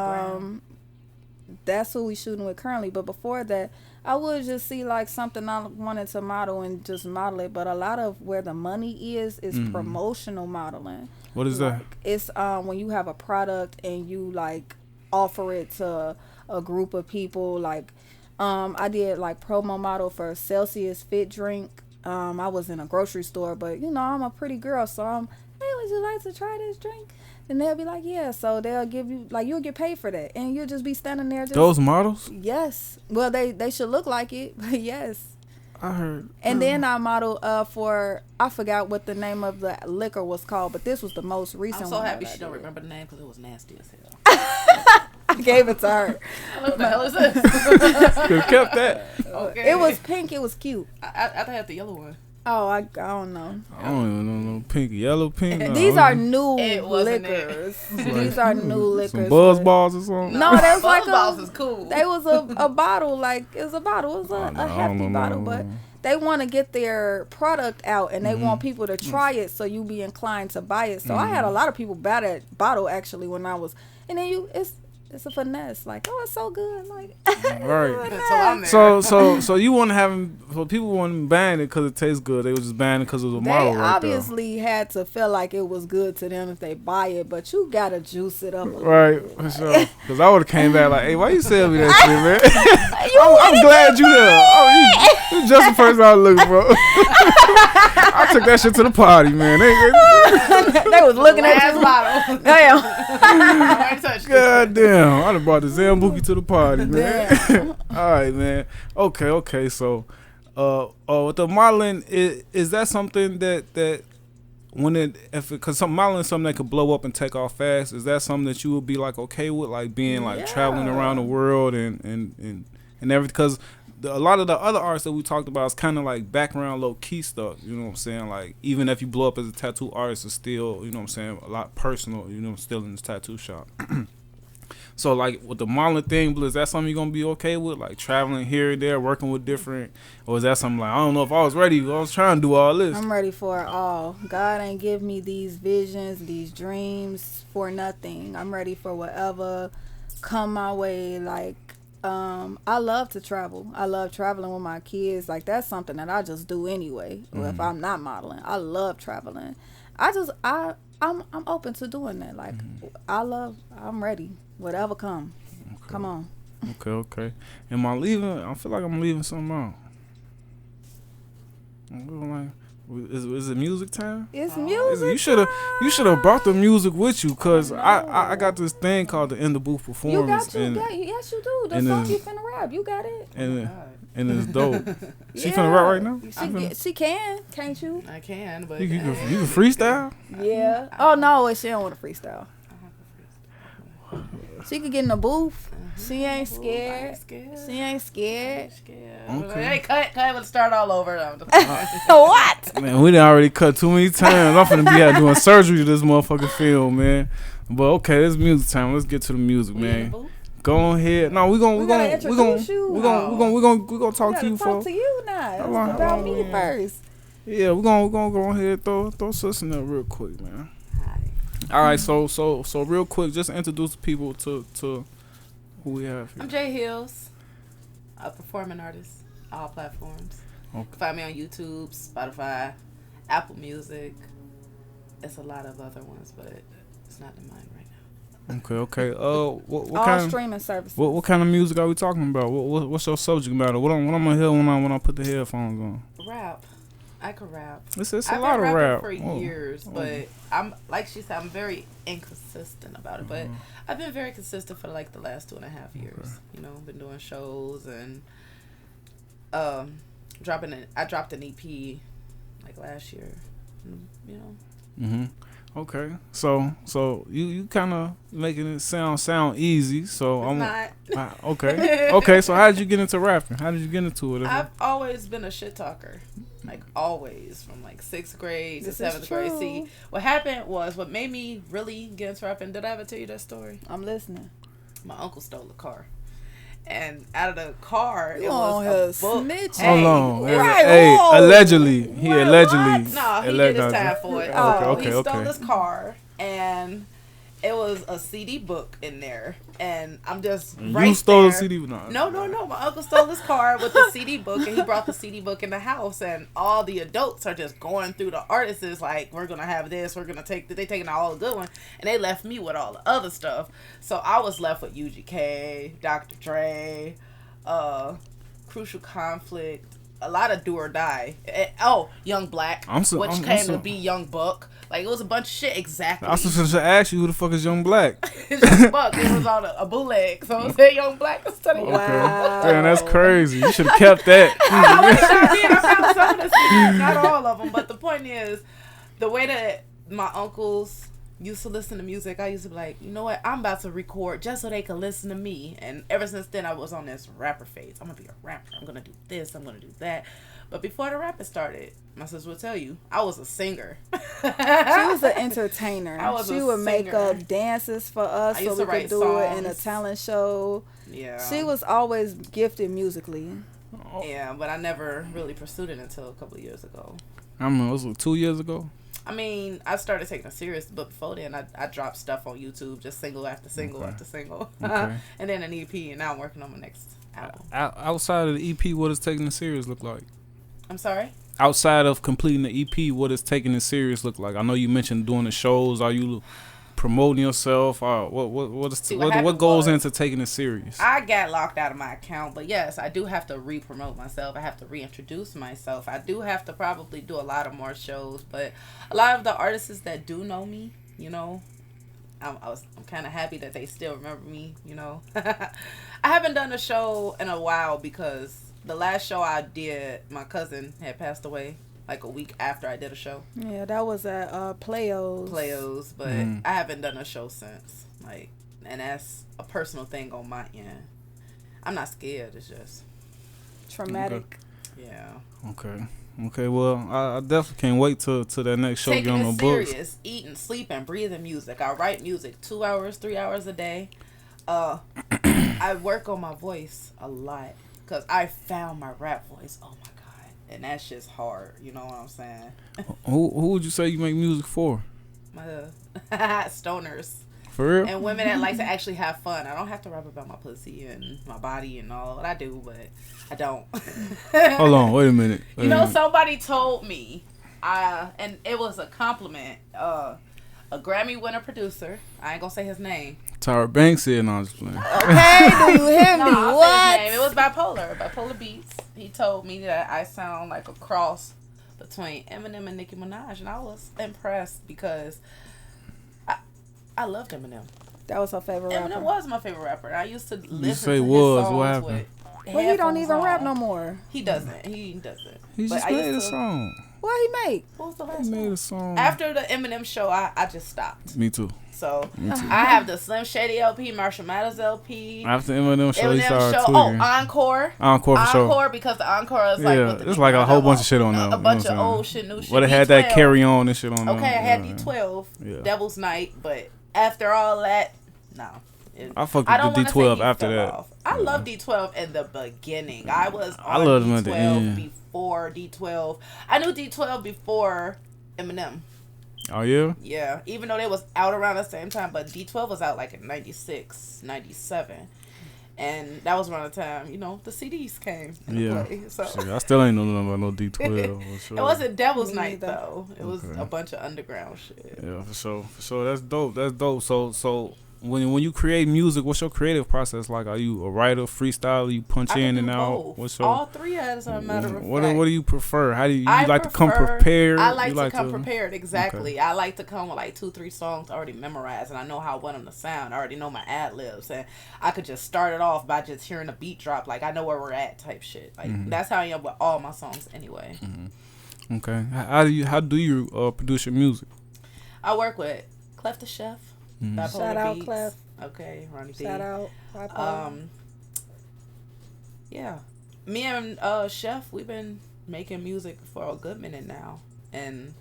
Speaker 2: That's who we shooting with currently. But before that, I would just see like something I wanted to model and just model it. But a lot of where the money is promotional modeling.
Speaker 1: What is that?
Speaker 2: It's when you have a product and you like offer it to a group of people. Like I did like promo model for Celsius Fit Drink. I was in a grocery store, but you know I'm a pretty girl, so hey, would you like to try this drink? And they'll be like, yeah. So they'll give you, like, you'll get paid for that. And you'll just be standing there.
Speaker 1: Those models?
Speaker 2: Yes. Well, they should look like it, but yes.
Speaker 1: I heard.
Speaker 2: And then I modeled for, I forgot what the name of the liquor was called, but this was the most recent one.
Speaker 3: I'm so happy she don't remember the name because it was nasty as hell.
Speaker 2: I gave it to her.
Speaker 3: What the hell is this?
Speaker 1: Could have kept that.
Speaker 2: Okay. It was pink. It was cute.
Speaker 3: I had the yellow one.
Speaker 2: Oh, I don't know.
Speaker 1: I don't even know. Pink, yellow, pink. No.
Speaker 2: These are new liquors. These are new liquors.
Speaker 1: Some Buzz Balls or something?
Speaker 2: No, that was like
Speaker 3: Buzz Balls is cool.
Speaker 2: They was a bottle. Like, it was a bottle. It was a hefty bottle. But they want to get their product out, and they want people to try it so you be inclined to buy it. So I had a lot of people buy that bottle, actually, when I was. And then it's a finesse, like, oh, it's so good, like.
Speaker 1: Right. So you want to have them? So people weren't buying it because it tastes good. They was just buying it because it was a model.
Speaker 2: They obviously had to feel like it was good to them if they buy it, but you gotta juice it up.
Speaker 1: Right, for sure. Because I would have came back like, hey, why you selling me that shit, man? I'm glad you there. Oh, you just the person I was looking for. I took that shit to the party, man.
Speaker 2: They was looking at you. Bottle. Damn.
Speaker 1: God damn. I done brought the Zambuki to the party, man. All right, man. Okay. So, with the modeling, is that something that when because some modeling is something that could blow up and take off fast? Is that something that you would be like okay with, like being like traveling around the world and everything? Because a lot of the other arts that we talked about is kind of like background low key stuff. You know what I'm saying? Like even if you blow up as a tattoo artist, it's still, you know what I'm saying, a lot personal. You know, still in this tattoo shop. So like with the modeling thing, is that something you're gonna be okay with? Like traveling here and there, working with different, or is that something like I don't know if I was ready? I was trying to do all this.
Speaker 2: I'm ready for it all. God ain't give me these visions, these dreams for nothing. I'm ready for whatever come my way. Like I love to travel. I love traveling with my kids. Like that's something that I just do anyway. Or if I'm not modeling, I love traveling. I'm open to doing that. Like I'm ready. Whatever come.
Speaker 1: Okay.
Speaker 2: Come on.
Speaker 1: Okay. Am I leaving? I feel like I'm leaving something out. Is it music time?
Speaker 2: It's music.
Speaker 1: You should have brought the music with you, cause I got this thing called the In the Booth performance.
Speaker 2: Yes, you do. The song you finna rap, you got it.
Speaker 1: And it's dope. She finna rap right now.
Speaker 2: She can, can't you?
Speaker 3: I can, but
Speaker 1: You can freestyle.
Speaker 2: Yeah. Oh no, she don't want to freestyle. She could get in the booth. She ain't scared. She ain't scared.
Speaker 1: Okay.
Speaker 3: Hey, cut. Let's start all over.
Speaker 2: What?
Speaker 1: Man, we done already cut too many times. I'm finna be out doing surgery to this motherfucking film, man. But okay, it's music time. Let's get to the music, man. Go ahead. No, we gonna talk to you
Speaker 2: Talk to you now. It's about me first.
Speaker 1: Yeah, we're gonna go ahead throw sis in there real quick, man. All right, so real quick, just introduce people to who we have here.
Speaker 3: I'm Jay Heelz, a performing artist, all platforms.
Speaker 1: Okay.
Speaker 3: You can find me on YouTube, Spotify, Apple Music. It's a lot of other ones, but it's not in mine right now.
Speaker 1: Okay. What
Speaker 2: all
Speaker 1: kind
Speaker 2: streaming services.
Speaker 1: What kind of music are we talking about? What's your subject matter? What I'm gonna hear when I put the headphones on?
Speaker 3: Rap. I can rap.
Speaker 1: It's
Speaker 3: I've
Speaker 1: a lot
Speaker 3: been
Speaker 1: of rap
Speaker 3: for years, but I'm like she said, I'm very inconsistent about it. But I've been very consistent for like the last 2.5 years. You know, been doing shows and I dropped an EP like last year. You know.
Speaker 1: Okay, so you kind of making it sound easy. So
Speaker 3: It's not.
Speaker 1: Okay. So how did you get into rapping? How did you get into it?
Speaker 3: I've always been a shit talker, like always, from like 6th grade to 7th grade. See, what happened was what made me really get into rapping. Did I ever tell you that story?
Speaker 2: I'm listening.
Speaker 3: My uncle stole a car. And out of the car,
Speaker 2: You
Speaker 3: it was a book.
Speaker 2: snitch.
Speaker 1: Hold on.
Speaker 2: Right,
Speaker 1: Hey,
Speaker 2: whoa.
Speaker 1: allegedly. He
Speaker 2: What?
Speaker 1: allegedly.
Speaker 3: No, he did his time for it.
Speaker 1: Okay.
Speaker 3: He stole his car, and it was a CD book in there. And I'm just right
Speaker 1: You stole
Speaker 3: there.
Speaker 1: the CD?
Speaker 3: No. My uncle stole his car with the CD book, and he brought the CD book in the house. And all the adults are just going through the artists like, we're gonna have this, we're gonna take. They taking all the good one, and they left me with all the other stuff. So I was left with UGK, Dr. Dre, Crucial Conflict, a lot of Do or Die. Young Black, which came to be Young Buck. Like, it was a bunch of shit, exactly.
Speaker 1: I was supposed to ask you who the fuck is Young Black.
Speaker 3: It's Young Buck. It was on a bootleg. So I said Young Black instead of Young Buck.
Speaker 1: Damn, that's crazy. You should have kept that.
Speaker 3: I wish I did. I found some of the CDs, not all of them. But the point is, the way that my uncles used to listen to music, I used to be like, you know what? I'm about to record just so they can listen to me. And ever since then, I was on this rapper phase. I'm going to be a rapper. I'm going to do this. I'm going to do that. But before the rapping started, my sister would tell you, I was a singer.
Speaker 2: She was an entertainer. She would make up dances for us so we could do it in a talent show.
Speaker 3: Yeah.
Speaker 2: She was always gifted musically.
Speaker 3: Yeah, but I never really pursued it until a couple of years ago.
Speaker 1: I mean, it was 2 years ago.
Speaker 3: I mean, I started taking it serious, but before then, I dropped stuff on YouTube, just single after single after single.
Speaker 1: Okay.
Speaker 3: And then an EP, and now I'm working on my next album.
Speaker 1: Outside of the EP, what does taking it serious look like?
Speaker 3: I'm sorry?
Speaker 1: Outside of completing the EP, what does taking it serious look like? I know you mentioned doing the shows. Are you promoting yourself? What goes into taking it serious?
Speaker 3: I got locked out of my account, but yes, I do have to re-promote myself. I have to reintroduce myself. I do have to probably do a lot of more shows, but a lot of the artists that do know me, you know, I'm kind of happy that they still remember me, you know. I haven't done a show in a while because the last show I did, my cousin had passed away like a week after I did a show.
Speaker 2: Yeah, that was at Playos,
Speaker 3: but I haven't done a show since. Like, and that's a personal thing on my end. I'm not scared. It's just
Speaker 2: traumatic.
Speaker 3: Okay. Yeah.
Speaker 1: Okay. Well, I definitely can't wait till that next show get on the books.
Speaker 3: Serious, eating, sleeping, breathing music. I write music 2 hours, 3 hours a day. I work on my voice a lot. Because I found my rap voice. Oh, my God. And that's just hard. You know what I'm saying?
Speaker 1: Who would you say you make music for?
Speaker 3: My stoners.
Speaker 1: For real?
Speaker 3: And women that like to actually have fun. I don't have to rap about my pussy and my body and all what I do, but I don't.
Speaker 1: Hold on, wait a minute.
Speaker 3: You know, somebody told me, and it was a compliment. A Grammy winner producer. I ain't gonna say his name.
Speaker 1: Tyra Banks said, no, I'm just playing.
Speaker 2: Okay, do you hear me?
Speaker 3: I'll
Speaker 2: What?
Speaker 3: say his name. It was Bipolar Beats. He told me that I sound like a cross between Eminem and Nicki Minaj, and I was impressed because I loved Eminem.
Speaker 2: That was her favorite rapper.
Speaker 3: Eminem was my favorite rapper. I used to listen
Speaker 1: say
Speaker 3: to
Speaker 1: was,
Speaker 3: his
Speaker 1: what
Speaker 3: songs
Speaker 1: happened?
Speaker 3: with
Speaker 2: Well, he don't
Speaker 3: headphones
Speaker 2: even
Speaker 3: on.
Speaker 2: rap no more.
Speaker 3: He doesn't. He doesn't.
Speaker 1: He
Speaker 3: But
Speaker 1: just
Speaker 3: I
Speaker 1: made a
Speaker 3: used to-
Speaker 1: song.
Speaker 2: What he make?
Speaker 3: What was the
Speaker 1: He
Speaker 3: last
Speaker 1: made a
Speaker 3: one?
Speaker 1: song.
Speaker 3: After the Eminem show, I just stopped.
Speaker 1: Me too.
Speaker 3: So
Speaker 1: Me too.
Speaker 3: I have the Slim Shady LP, Marshall Mathers LP.
Speaker 1: After Eminem show, he
Speaker 3: Eminem
Speaker 1: started
Speaker 3: show.
Speaker 1: tweaking.
Speaker 3: Encore.
Speaker 1: Encore for sure.
Speaker 3: Encore, because the Encore is like
Speaker 1: Yeah,
Speaker 3: with the
Speaker 1: it's like a whole bunch of shit on
Speaker 3: a
Speaker 1: there.
Speaker 3: A bunch of old shit, new shit.
Speaker 1: But it had that
Speaker 3: D12.
Speaker 1: Carry On and shit on there.
Speaker 3: Okay, I had
Speaker 1: Yeah.
Speaker 3: D12,
Speaker 1: Yeah.
Speaker 3: Devil's Night, but after all that, no.
Speaker 1: I fucked
Speaker 3: I don't
Speaker 1: with the
Speaker 3: wanna say
Speaker 1: D12
Speaker 3: he
Speaker 1: after
Speaker 3: fell
Speaker 1: that.
Speaker 3: off. I love D12 in the beginning. I was
Speaker 1: I
Speaker 3: on
Speaker 1: loved him at the
Speaker 3: D12
Speaker 1: end.
Speaker 3: before D12. I knew D12 before Eminem.
Speaker 1: Oh, yeah?
Speaker 3: Yeah, even though they was out around the same time, but D12 was out like in 96, 97. And that was around the time, you know, the CDs came into
Speaker 1: Yeah.
Speaker 3: play. So
Speaker 1: Shit, I still ain't know nothing about no D12. For sure.
Speaker 3: it wasn't Devil's
Speaker 2: Me
Speaker 3: Night
Speaker 2: neither.
Speaker 3: though. It was
Speaker 1: Okay.
Speaker 3: a bunch of underground shit.
Speaker 1: Yeah, for sure. For sure. That's dope. So when you create music, what's your creative process like? Are you a writer, freestyler? You punch
Speaker 3: I can
Speaker 1: in
Speaker 3: do
Speaker 1: and out?
Speaker 3: both.
Speaker 1: What's your
Speaker 3: All three, as a matter of
Speaker 1: what
Speaker 3: fact.
Speaker 1: do you prefer? How do you
Speaker 3: I
Speaker 1: like to come
Speaker 3: prefer-
Speaker 1: prepared?
Speaker 3: I like
Speaker 1: You
Speaker 3: to come prepared, exactly.
Speaker 1: Okay.
Speaker 3: I like to come with like 2-3 songs already memorized, and I know how I want them to sound. I already know my ad libs, and I could just start it off by just hearing a beat drop, like I know where we're at, type shit. Like that's how I am with all my songs, anyway.
Speaker 1: Okay. How do you produce your music?
Speaker 3: I work with Clef the Chef. Bipolar
Speaker 2: Shout out,
Speaker 3: Beats.
Speaker 2: Clef.
Speaker 3: Okay, Ronnie D.
Speaker 2: Shout out.
Speaker 3: Yeah, me and Chef, we've been making music for a good minute now, and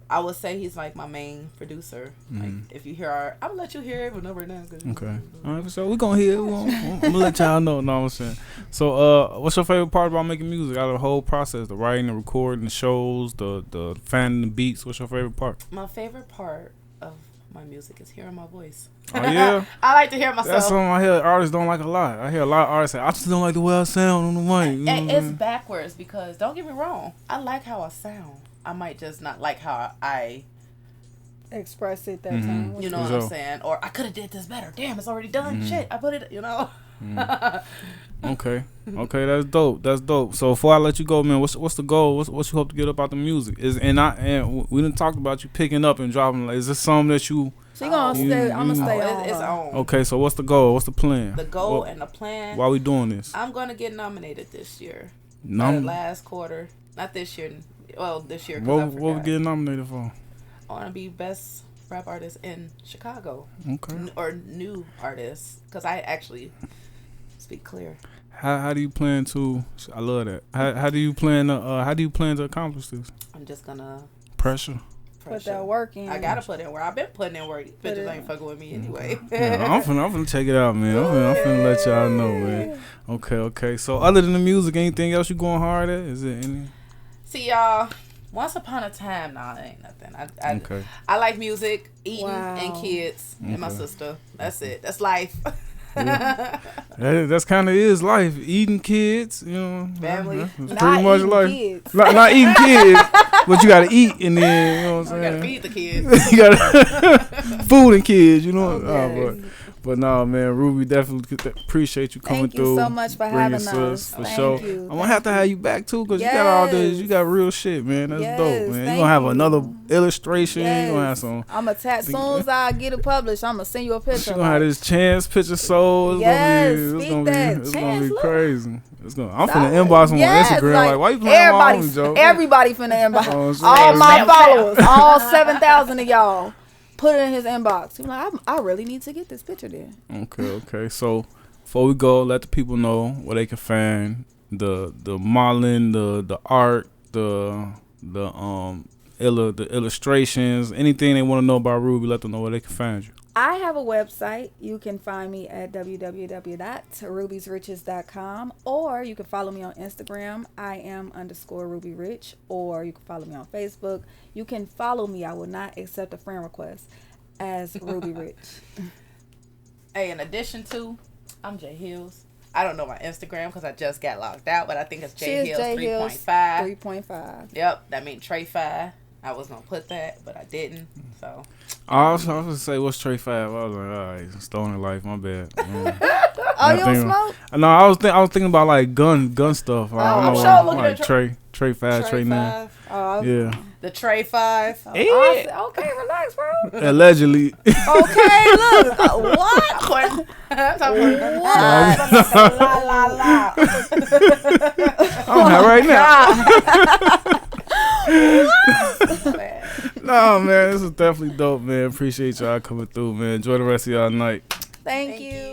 Speaker 3: I would say he's like my main producer. Like if you hear I'm gonna let you hear it, but right now.
Speaker 1: Okay. All right, so we're gonna hear it. I'm gonna let y'all know. No, I'm saying. So, what's your favorite part about making music? Out of the whole process, the writing, the recording, the shows, the finding the beats. What's your favorite part?
Speaker 3: My favorite part of my music is hearing my voice.
Speaker 1: Oh yeah.
Speaker 3: I like to hear myself.
Speaker 1: That's something I hear artists don't like a lot. I hear a lot of artists say, I just don't like the way I sound on the mic. You know
Speaker 3: And
Speaker 1: what I'm
Speaker 3: it's
Speaker 1: saying?
Speaker 3: backwards because don't get me wrong, I like how I sound. I might just not like how I,
Speaker 2: Express it that time.
Speaker 3: you know
Speaker 1: For
Speaker 3: what
Speaker 1: sure.
Speaker 3: I'm saying, or I could have did this better. Damn, it's already done. Shit, I put it. You know.
Speaker 1: Okay, that's dope. So before I let you go, man, what's the goal? What you hope to get up out the music? And we didn't talk about you picking up and dropping. Like, is this something that you?
Speaker 2: She gonna stay. I'm gonna stay on.
Speaker 3: It's
Speaker 2: her.
Speaker 3: on.
Speaker 1: Okay, so what's the goal? What's the plan?
Speaker 3: The goal
Speaker 1: What-
Speaker 3: and the plan.
Speaker 1: Why we doing this?
Speaker 3: I'm gonna get nominated this year.
Speaker 1: Nom-
Speaker 3: Last quarter, not this year. Well, this year. 'Cause
Speaker 1: what
Speaker 3: I
Speaker 1: we
Speaker 3: forgot.
Speaker 1: getting nominated for?
Speaker 3: I want to be best rap artist in Chicago,
Speaker 1: Okay.
Speaker 3: or new artist, because I actually speak clear.
Speaker 1: How do you plan to? I love that. How do you plan to accomplish this?
Speaker 3: I'm just gonna
Speaker 1: Pressure.
Speaker 2: Put that work in.
Speaker 3: I gotta put in work. I've been putting in work. These
Speaker 2: Put
Speaker 3: bitches
Speaker 2: it-
Speaker 3: ain't fucking with me anyway.
Speaker 1: Yeah, I'm finna check it out, man. I'm finna let y'all know, man. Okay. So other than the music, anything else you going hard at? Is it any?
Speaker 3: See, y'all. Once upon a time, nah, it ain't nothing.
Speaker 1: Okay.
Speaker 3: I like music, eating,
Speaker 2: Wow.
Speaker 3: and kids, and my
Speaker 1: Okay.
Speaker 3: sister. That's it. That's life.
Speaker 1: That's kind of is life. Eating kids, you know.
Speaker 3: Family.
Speaker 1: That's
Speaker 2: Not
Speaker 1: pretty much
Speaker 2: eating
Speaker 1: life.
Speaker 2: kids.
Speaker 1: Not eating kids, but you gotta eat and then, you know what I'm
Speaker 3: I gotta
Speaker 1: saying?
Speaker 3: feed the kids.
Speaker 1: You gotta food and kids, you know.
Speaker 2: Okay.
Speaker 1: But no, man, Ruby, definitely appreciate you coming
Speaker 2: Thank you
Speaker 1: through.
Speaker 2: so much for
Speaker 1: bringing
Speaker 2: having
Speaker 1: us
Speaker 2: us.
Speaker 1: for
Speaker 2: Thank
Speaker 1: sure.
Speaker 2: you.
Speaker 1: I'm gonna have to have you back too, cause you got all this. You
Speaker 2: Yes.
Speaker 1: got real shit, man. That's
Speaker 2: Yes,
Speaker 1: dope, man. You
Speaker 2: thank
Speaker 1: gonna have
Speaker 2: you.
Speaker 1: another illustration. You
Speaker 2: Yes.
Speaker 1: gonna have some.
Speaker 2: I'm gonna tag. Soon as I get it published, I'm gonna send you a
Speaker 1: She
Speaker 2: picture.
Speaker 1: gonna have this Chance picture sold. It's
Speaker 2: Yes,
Speaker 1: gonna be,
Speaker 2: speak that.
Speaker 1: it's
Speaker 2: Chance,
Speaker 1: gonna be
Speaker 2: look.
Speaker 1: crazy. I'm finna inbox him
Speaker 2: Yes,
Speaker 1: on Instagram. Like, why you playing my homie, Joe?
Speaker 2: Everybody finna inbox.
Speaker 1: Oh, shit.
Speaker 2: All my
Speaker 3: Bam, bam.
Speaker 2: followers, all 7,000 of y'all, put it in his inbox. He be like, I really need to get this picture there.
Speaker 1: Okay. So before we go, let the people know where they can find the modeling, the art, the illustrations, anything they want to know about Ruby. Let them know where they can find you.
Speaker 2: I have a website. You can find me at www.rubysriches.com, or you can follow me on Instagram. I am _RubyRich, or you can follow me on Facebook. You can follow me. I will not accept a friend request as RubyRich.
Speaker 3: Hey, in addition to, I'm J Heelz. I don't know my Instagram because I just got locked out, but I think it's J Heelz 3.5.
Speaker 2: 3.5.
Speaker 3: Yep, that means Trey 5. I was gonna put that, but I didn't. So
Speaker 1: I was gonna say, what's Trey 5? I was like, all right, stoner life, my bad.
Speaker 2: Oh, you don't smoke?
Speaker 1: No, I was thinking about like gun stuff. I don't know,
Speaker 3: sure looking
Speaker 1: like
Speaker 3: at
Speaker 1: Trey 5, Trey 9.
Speaker 2: Oh,
Speaker 1: Yeah.
Speaker 3: The Trey 5.
Speaker 1: Yeah.
Speaker 2: Okay, relax, bro.
Speaker 1: Allegedly.
Speaker 2: Okay, look. What?
Speaker 3: What?
Speaker 1: I'm high right now. No, man, this is definitely dope, man. Appreciate y'all coming through, man. Enjoy the rest of y'all night.
Speaker 2: Thank you.